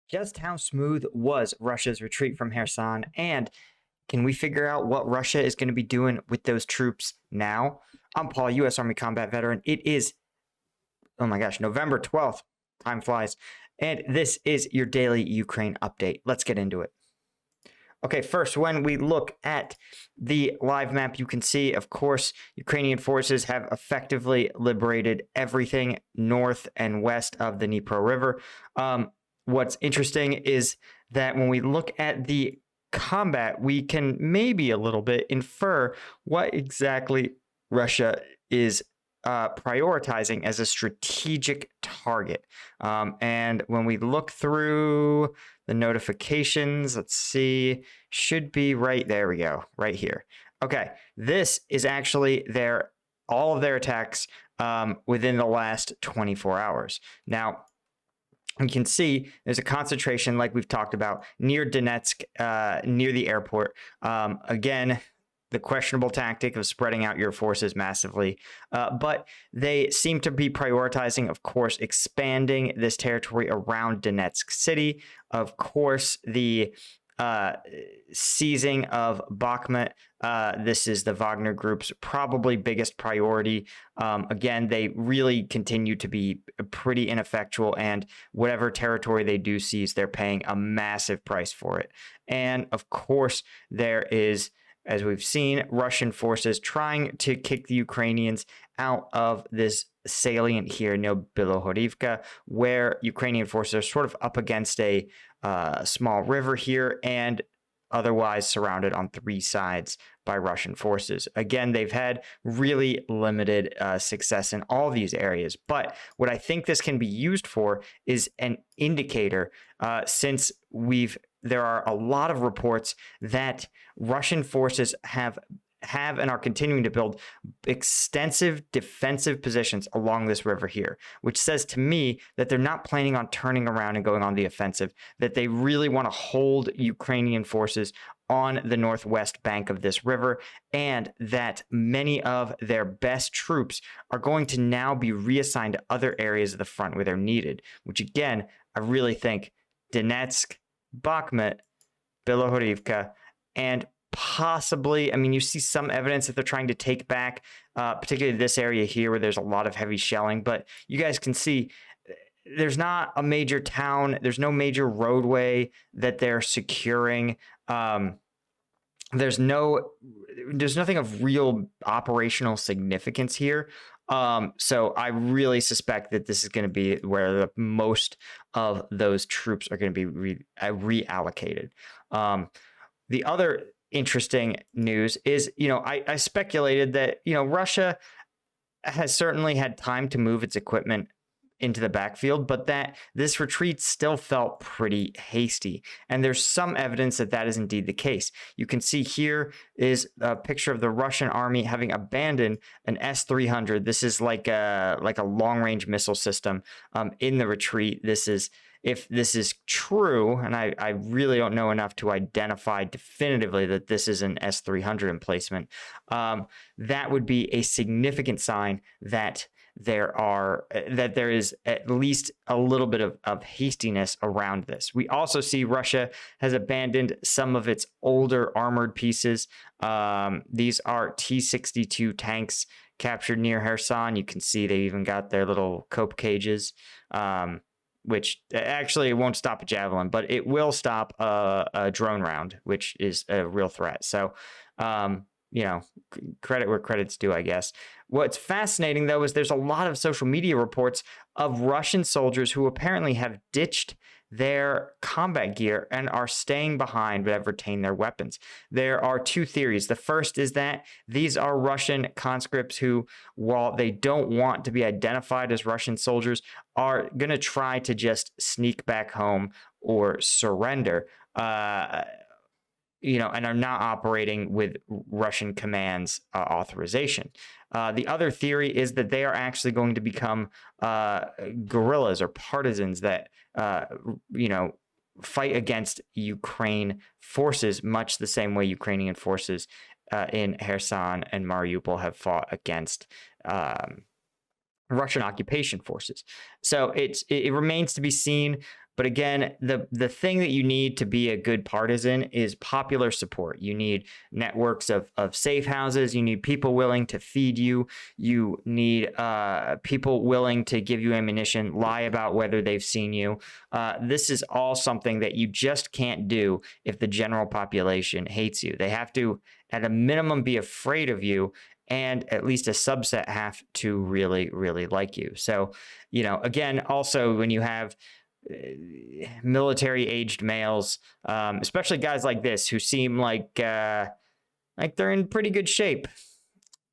Just how smooth was Russia's retreat from Kherson, and can we figure out what Russia is going to be doing with those troops now? I'm Paul, U.S. Army combat veteran. It is, oh my gosh, November 12th. Time flies. And this is your daily Ukraine update. Let's get into it. Okay, first, when we look at the live map, you can see, of course, Ukrainian forces have effectively liberated everything north and west of the Dnipro River. What's interesting is that when we look at the combat, we can maybe a little bit infer what exactly Russia is prioritizing as a strategic target. And when we look through the notifications, let's see, should be right there. We go, right here. Okay, this is actually all of their attacks within the last 24 hours. Now, you can see there's a concentration, like we've talked about, near Donetsk, near the airport. Again, the questionable tactic of spreading out your forces massively. But they seem to be prioritizing, of course, expanding this territory around Donetsk city. Of course, the seizing of Bakhmut. This is the Wagner Group's probably biggest priority. Again, they really continue to be pretty ineffectual, and whatever territory they do seize, they're paying a massive price for it. And of course, there is, as we've seen, Russian forces trying to kick the Ukrainians out of this salient here near Bilohorivka, where Ukrainian forces are sort of up against a small river here and otherwise surrounded on three sides by Russian forces. Again, they've had really limited success in all these areas. But what I think this can be used for is an indicator, since there are a lot of reports that Russian forces have and are continuing to build extensive defensive positions along this river here, which says to me that they're not planning on turning around and going on the offensive, that they really want to hold Ukrainian forces on the northwest bank of this river, and that many of their best troops are going to now be reassigned to other areas of the front where they're needed, which again, I really think Donetsk, Bakhmut, Bilohorivka, and possibly, I mean, you see some evidence that they're trying to take back, particularly this area here where there's a lot of heavy shelling. But you guys can see there's not a major town. There's no major roadway that they're securing. There's nothing of real operational significance here. So I really suspect that this is going to be where the most of those troops are going to be reallocated. The other interesting news is, I speculated that, Russia has certainly had time to move its equipment into the backfield, but that this retreat still felt pretty hasty. And there's some evidence that that is indeed the case. You can see here is a picture of the Russian army having abandoned an S-300. This is like a long-range missile system in the retreat. If this is true, and I really don't know enough to identify definitively that this is an S-300 emplacement, that would be a significant sign that there is at least a little bit of hastiness around this. We also see Russia has abandoned some of its older armored pieces. These are T-62 tanks captured near Kherson. You can see they even got their little cope cages, which actually won't stop a javelin, but it will stop a drone round, which is a real threat. So, credit where credit's due, I guess. What's fascinating, though, is there's a lot of social media reports of Russian soldiers who apparently have ditched their combat gear and are staying behind but have retained their weapons. There are two theories. The first is that these are Russian conscripts who, while they don't want to be identified as Russian soldiers, are going to try to just sneak back home or surrender, and are not operating with Russian command's authorization. The other theory is that they are actually going to become guerrillas or partisans that, fight against Ukraine forces, much the same way Ukrainian forces in Kherson and Mariupol have fought against Russian occupation forces. So it remains to be seen But again, the thing that you need to be a good partisan is popular support. You need networks of safe houses. You need people willing to feed you. You need people willing to give you ammunition, lie about whether they've seen you. This is all something that you just can't do if the general population hates you. They have to, at a minimum, be afraid of you, and at least a subset have to really, really like you. So, again, also when you have military aged males, especially guys like this who seem like they're in pretty good shape.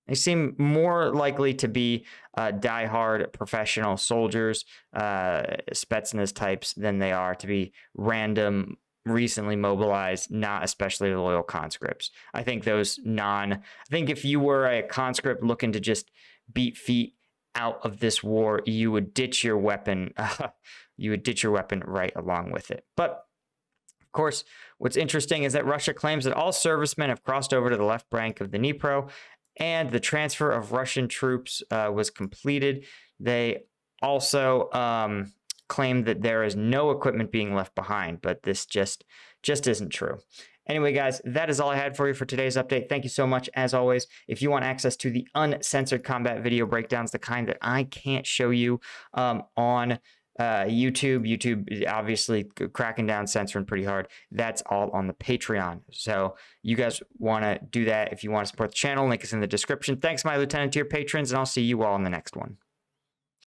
They seem more likely to be diehard professional soldiers, Spetsnaz types, than they are to be random, recently mobilized, not especially loyal conscripts. I think if you were a conscript looking to just beat feet out of this war, you would ditch your weapon. You would ditch your weapon right along with it. But of course, what's interesting is that Russia claims that all servicemen have crossed over to the left bank of the Dnipro, and the transfer of Russian troops was completed. They also claim that there is no equipment being left behind, but this just isn't true. Anyway, guys, that is all I had for you for today's update. Thank you so much, as always. If you want access to the uncensored combat video breakdowns, the kind that I can't show you on YouTube is obviously cracking down, censoring pretty hard. That's all on the Patreon. So you guys want to do that if you want to support the channel. Link is in the description. Thanks, my lieutenant tier patrons, and I'll see you all in the next one.